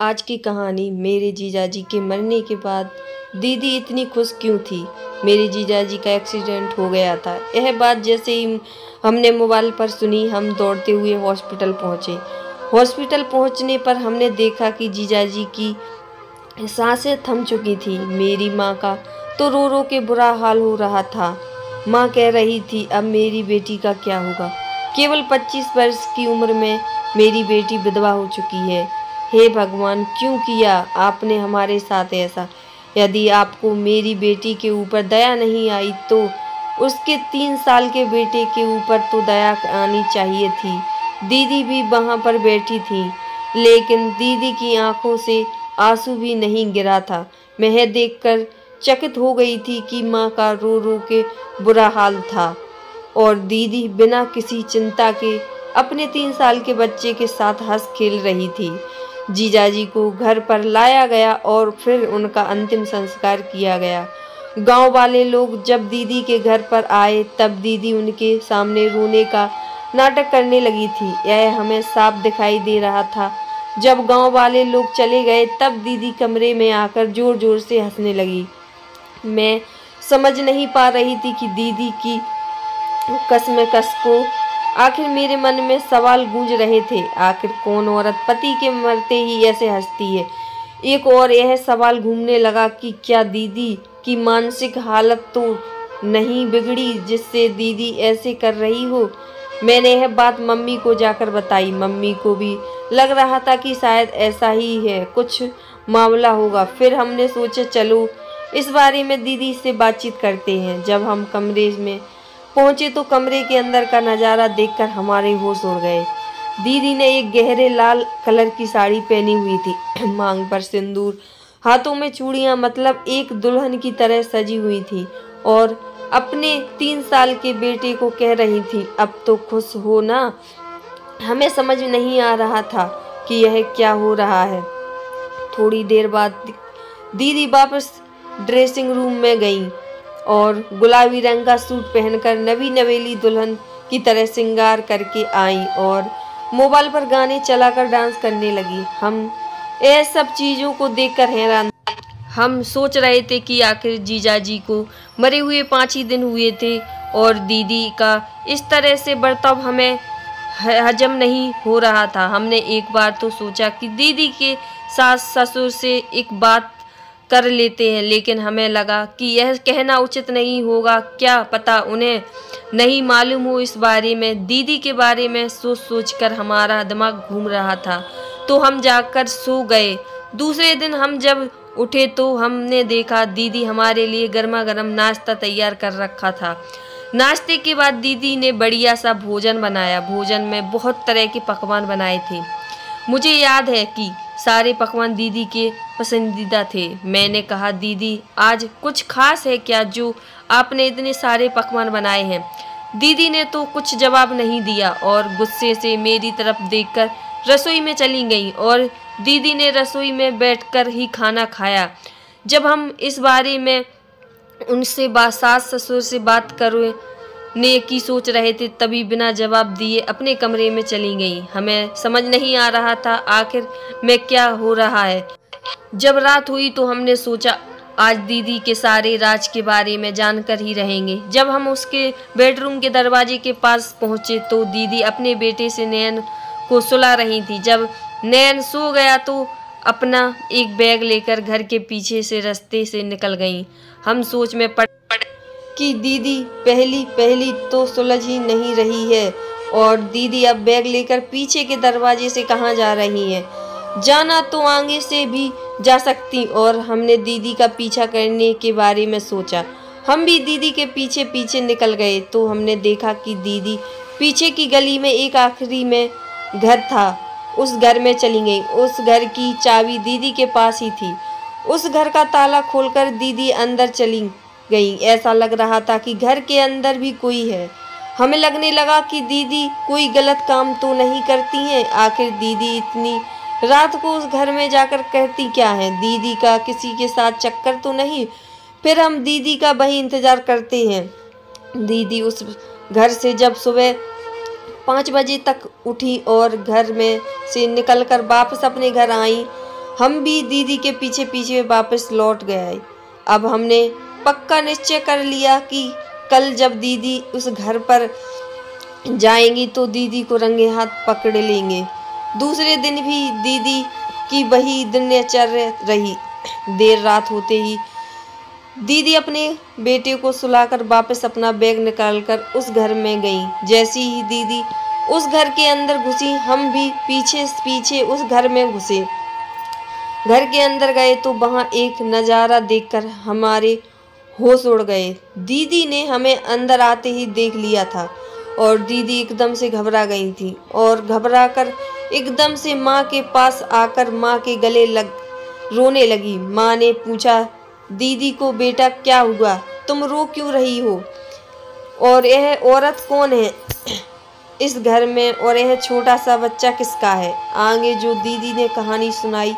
आज की कहानी मेरे जीजाजी के मरने के बाद दीदी इतनी खुश क्यों थी। मेरे जीजाजी का एक्सीडेंट हो गया था। यह बात जैसे ही हमने मोबाइल पर सुनी, हम दौड़ते हुए हॉस्पिटल पहुंचे। हॉस्पिटल पहुंचने पर हमने देखा कि जीजाजी की सांसें थम चुकी थी। मेरी माँ का तो रो रो के बुरा हाल हो रहा था। माँ कह रही थी, अब मेरी बेटी का क्या होगा। केवल 25 वर्ष की उम्र में मेरी बेटी विधवा हो चुकी है। हे भगवान, क्यों किया आपने हमारे साथ ऐसा। यदि आपको मेरी बेटी के ऊपर दया नहीं आई तो उसके 3 साल के बेटे के ऊपर तो दया आनी चाहिए थी। दीदी भी वहाँ पर बैठी थी, लेकिन दीदी की आंखों से आंसू भी नहीं गिरा था। मैं यह देखकर चकित हो गई थी कि माँ का रो रो के बुरा हाल था और दीदी बिना किसी चिंता के अपने 3 साल के बच्चे के साथ हंस खेल रही थी। जीजाजी को घर पर लाया गया और फिर उनका अंतिम संस्कार किया गया। गांव वाले लोग जब दीदी के घर पर आए तब दीदी उनके सामने रोने का नाटक करने लगी थी। यह हमें साफ दिखाई दे रहा था। जब गांव वाले लोग चले गए तब दीदी कमरे में आकर जोर जोर से हंसने लगी। मैं समझ नहीं पा रही थी कि दीदी की कसमकस को आखिर मेरे मन में सवाल गूंज रहे थे। आखिर कौन औरत पति के मरते ही ऐसे हंसती है। एक और यह सवाल घूमने लगा कि क्या दीदी की मानसिक हालत तो नहीं बिगड़ी जिससे दीदी ऐसे कर रही हो। मैंने यह बात मम्मी को जाकर बताई। मम्मी को भी लग रहा था कि शायद ऐसा ही है, कुछ मामला होगा। फिर हमने सोचा चलो इस बारे में दीदी से बातचीत करते हैं। जब हम कमरे में पहुंचे तो कमरे के अंदर का नज़ारा देखकर हमारे होश उड़ गए। दीदी ने एक गहरे लाल कलर की साड़ी पहनी हुई थी, मांग पर सिंदूर, हाथों में चूड़ियां, मतलब एक दुल्हन की तरह सजी हुई थी और अपने 3 साल के बेटे को कह रही थी, अब तो खुश हो ना। हमें समझ नहीं आ रहा था कि यह क्या हो रहा है। थोड़ी देर बाद दीदी वापस ड्रेसिंग रूम में गई और गुलाबी रंग का सूट पहनकर नवी नवेली दुल्हन की तरह श्रृंगार करके आई और मोबाइल पर गाने चलाकर डांस करने लगी। हम ये सब चीज़ों को देखकर हैरान। हम सोच रहे थे कि आखिर जीजाजी को मरे हुए 5 ही दिन हुए थे और दीदी का इस तरह से बर्ताव हमें हजम नहीं हो रहा था। हमने एक बार तो सोचा कि दीदी के सास ससुर से एक बात कर लेते हैं, लेकिन हमें लगा कि यह कहना उचित नहीं होगा। क्या पता उन्हें नहीं मालूम हो इस बारे में। दीदी के बारे में सोच सोच कर हमारा दिमाग घूम रहा था, तो हम जाकर सो गए। दूसरे दिन हम जब उठे तो हमने देखा दीदी हमारे लिए गर्मा गर्म नाश्ता तैयार कर रखा था। नाश्ते के बाद दीदी ने बढ़िया सा भोजन बनाया। भोजन में बहुत तरह के पकवान बनाए थे। मुझे याद है कि सारे पकवान दीदी के पसंदीदा थे। मैंने कहा, दीदी आज कुछ खास है क्या जो आपने इतने सारे पकवान बनाए हैं। दीदी ने तो कुछ जवाब नहीं दिया और गुस्से से मेरी तरफ देखकर रसोई में चली गई और दीदी ने रसोई में बैठकर ही खाना खाया। जब हम इस बारे में उनसे सास ससुर से बात करने की सोच रहे थे तभी बिना जवाब दिए अपने कमरे में चली गई। हमें समझ नहीं आ रहा था आखिर में क्या हो रहा है। जब रात हुई तो हमने सोचा आज दीदी के सारे राज के बारे में जानकर ही रहेंगे। जब हम उसके बेडरूम के दरवाजे के पास पहुंचे तो दीदी अपने बेटे से नयन को सुला रही थी। जब नयन सो गया तो अपना एक बैग लेकर घर के पीछे से रास्ते से निकल गई। हम सोच में पड़ कि दीदी पहली तो सुलझ ही नहीं रही है और दीदी अब बैग लेकर पीछे के दरवाजे से कहाँ जा रही है। जाना तो आगे से भी जा सकती। और हमने दीदी का पीछा करने के बारे में सोचा। हम भी दीदी के पीछे पीछे निकल गए तो हमने देखा कि दीदी पीछे की गली में एक आखिरी में घर था, उस घर में चली गई। उस घर की चाबी दीदी के पास ही थी। उस घर का ताला खोलकर दीदी अंदर चली गई। ऐसा लग रहा था कि घर के अंदर भी कोई है। हमें लगने लगा कि दीदी कोई गलत काम तो नहीं करती हैं। आखिर दीदी इतनी रात को उस घर में जाकर कहती क्या है। दीदी का किसी के साथ चक्कर तो नहीं। फिर हम दीदी का वही इंतजार करते हैं। दीदी उस घर से जब सुबह 5 बजे तक उठी और घर में से निकलकर वापस अपने घर आई। हम भी दीदी के पीछे पीछे वापस लौट गए। अब हमने पक्का निश्चय कर लिया कि कल जब दीदी उस घर पर जाएंगी तो दीदी को रंगे हाथ पकड़ लेंगे। दूसरे दिन भी दीदी की वही दिनचर्या रही। देर रात होते ही दीदी अपने बेटे को सुलाकर वापस अपना बैग निकालकर उस घर में गई। जैसी ही दीदी उस घर के अंदर घुसी, हम भी पीछे पीछे उस घर में घुसे। घर के अंदर गए तो वहां एक नज़ारा देखकर हमारे होश उड़ गए। दीदी ने हमें अंदर आते ही देख लिया था और दीदी एकदम से घबरा गई थी और घबरा कर एकदम से माँ के पास आकर माँ के गले रोने लगी। माँ ने पूछा दीदी को, बेटा क्या हुआ, तुम रो क्यों रही हो, और यह औरत कौन है इस घर में, और यह छोटा सा बच्चा किसका है। आगे जो दीदी ने कहानी सुनाई,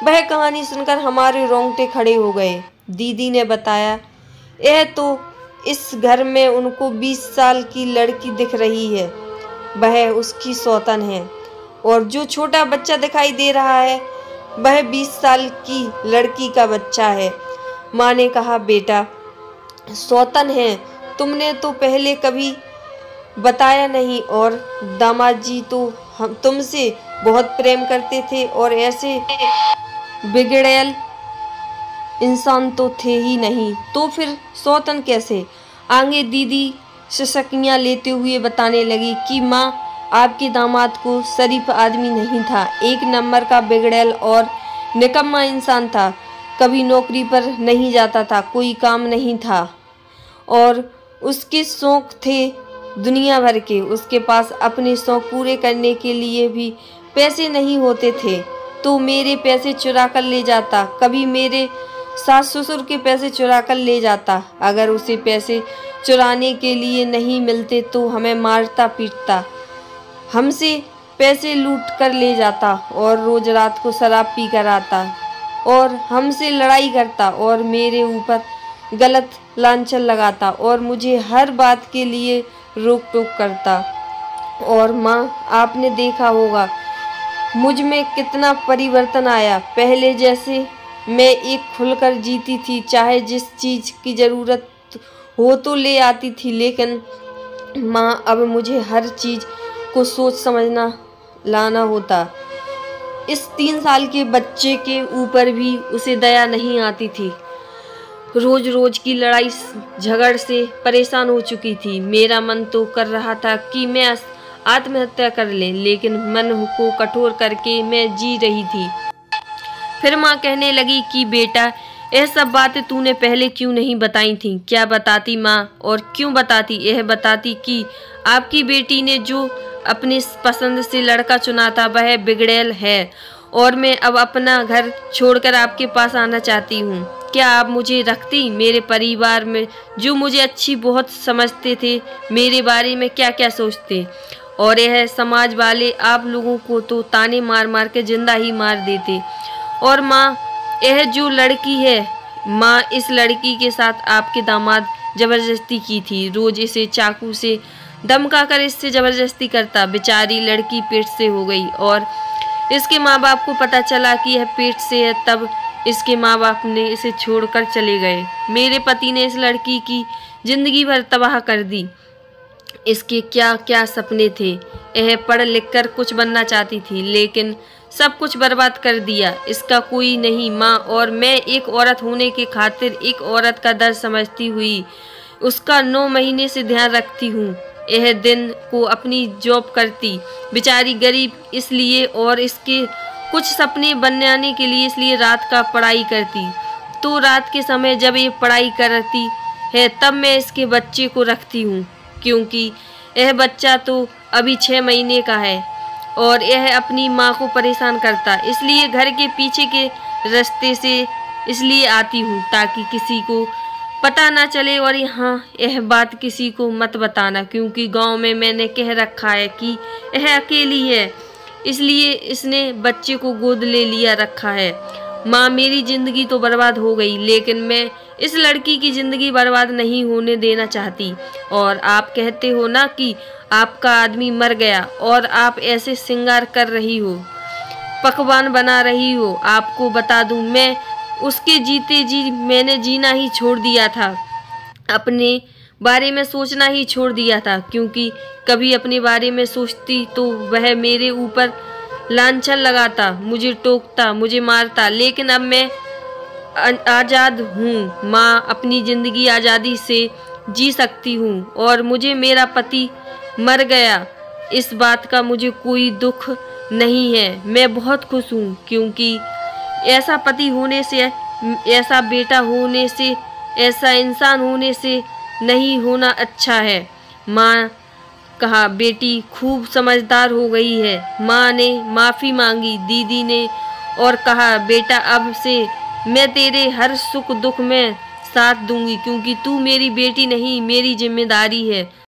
वह कहानी सुनकर हमारे रोंगटे खड़े हो गए। दीदी ने बताया, यह तो इस घर में उनको 20 साल की लड़की दिख रही है, वह उसकी सौतन है, और जो छोटा बच्चा दिखाई दे रहा है वह 20 साल की लड़की का बच्चा है। माँ ने कहा, बेटा सौतन है, तुमने तो पहले कभी बताया नहीं, और दामाद जी तो हम तुमसे बहुत प्रेम करते थे और ऐसे बिगड़ैल इंसान तो थे ही नहीं, तो फिर सौतन कैसे। आगे दीदी सिसकियाँ लेते हुए बताने लगी कि माँ, आपके दामाद को शरीफ आदमी नहीं था, एक नंबर का बिगड़ैल और निकम्मा इंसान था। कभी नौकरी पर नहीं जाता था, कोई काम नहीं था, और उसके शौक थे दुनिया भर के। उसके पास अपने शौक पूरे करने के लिए भी पैसे नहीं होते थे, तो मेरे पैसे चुरा कर ले जाता, कभी मेरे सास ससुर के पैसे चुरा कर ले जाता। अगर उसे पैसे चुराने के लिए नहीं मिलते तो हमें मारता पीटता, हमसे पैसे लूट कर ले जाता, और रोज रात को शराब पी कर आता और हमसे लड़ाई करता और मेरे ऊपर गलत लांछन लगाता और मुझे हर बात के लिए रोक टोक करता। और माँ, आपने देखा होगा मुझ में कितना परिवर्तन आया। पहले जैसे मैं एक खुलकर जीती थी, चाहे जिस चीज़ की ज़रूरत हो तो ले आती थी, लेकिन माँ अब मुझे हर चीज़ को सोच समझना लाना होता। इस 3 साल के बच्चे के ऊपर भी उसे दया नहीं आती थी। रोज रोज की लड़ाई झगड़ से परेशान हो चुकी थी। मेरा मन तो कर रहा था कि मैं आत्महत्या कर ले, लेकिन मन को कठोर करके मैं जी रही थी। फिर माँ कहने लगी कि बेटा, यह सब बातें तूने पहले क्यों नहीं बताई थी। क्या बताती माँ, और क्यों बताती। यह बताती कि आपकी बेटी ने जो अपनी पसंद से लड़का चुना था वह बिगड़ैल है, और मैं अब अपना घर छोड़कर आपके पास आना चाहती हूँ। क्या आप मुझे रखती। मेरे परिवार में जो मुझे अच्छी बहुत समझते थे, मेरे बारे में क्या क्या सोचते, और यह समाज वाले आप लोगों को तो ताने मार मार के जिंदा ही मार देते। और माँ, यह जो लड़की है माँ, इस लड़की के साथ आपके दामाद जबरदस्ती की थी। रोज इसे चाकू से धमका कर इससे जबरदस्ती करता। बेचारी लड़की पेट से हो गई, और इसके माँ बाप को पता चला कि यह पेट से है, तब इसके माँ बाप ने इसे छोड़कर चले गए। मेरे पति ने इस लड़की की जिंदगी भर तबाह कर दी। इसके क्या क्या सपने थे। यह पढ़ लिख कर कुछ बनना चाहती थी, लेकिन सब कुछ बर्बाद कर दिया। इसका कोई नहीं माँ, और मैं एक औरत होने के खातिर एक औरत का दर्द समझती हुई उसका 9 महीने से ध्यान रखती हूँ। यह दिन को अपनी जॉब करती, बेचारी गरीब इसलिए, और इसके कुछ सपने बनाने के लिए इसलिए रात का पढ़ाई करती। तो रात के समय जब ये पढ़ाई करती है तब मैं इसके बच्चे को रखती हूँ, क्योंकि यह बच्चा तो अभी 6 महीने का है और यह अपनी माँ को परेशान करता। इसलिए घर के पीछे के रास्ते से इसलिए आती हूँ ताकि किसी को पता ना चले। और यहाँ यह बात किसी को मत बताना, क्योंकि गांव में मैंने कह रखा है कि यह अकेली है, इसलिए इसने बच्चे को गोद ले लिया रखा है। माँ, मेरी ज़िंदगी तो बर्बाद हो गई, लेकिन मैं इस लड़की की ज़िंदगी बर्बाद नहीं होने देना चाहती। और आप कहते हो ना कि आपका आदमी मर गया और आप ऐसे श्रृंगार कर रही हो, पकवान बना रही हो। आपको बता दूं, मैं उसके जीते जी मैंने जीना ही छोड़ दिया था, अपने बारे में सोचना ही छोड़ दिया था, क्योंकि कभी अपने बारे में सोचती तो वह मेरे ऊपर लांछन लगाता, मुझे टोकता, मुझे मारता। लेकिन अब मैं आज़ाद हूँ माँ, अपनी ज़िंदगी आज़ादी से जी सकती हूँ। और मुझे मेरा पति मर गया, इस बात का मुझे कोई दुख नहीं है। मैं बहुत खुश हूँ, क्योंकि ऐसा पति होने से, ऐसा बेटा होने से, ऐसा इंसान होने से नहीं होना अच्छा है। माँ कहा, बेटी खूब समझदार हो गई है। माँ ने माफ़ी मांगी दीदी ने और कहा, बेटा अब से मैं तेरे हर सुख दुख में साथ दूंगी, क्योंकि तू मेरी बेटी नहीं, मेरी जिम्मेदारी है।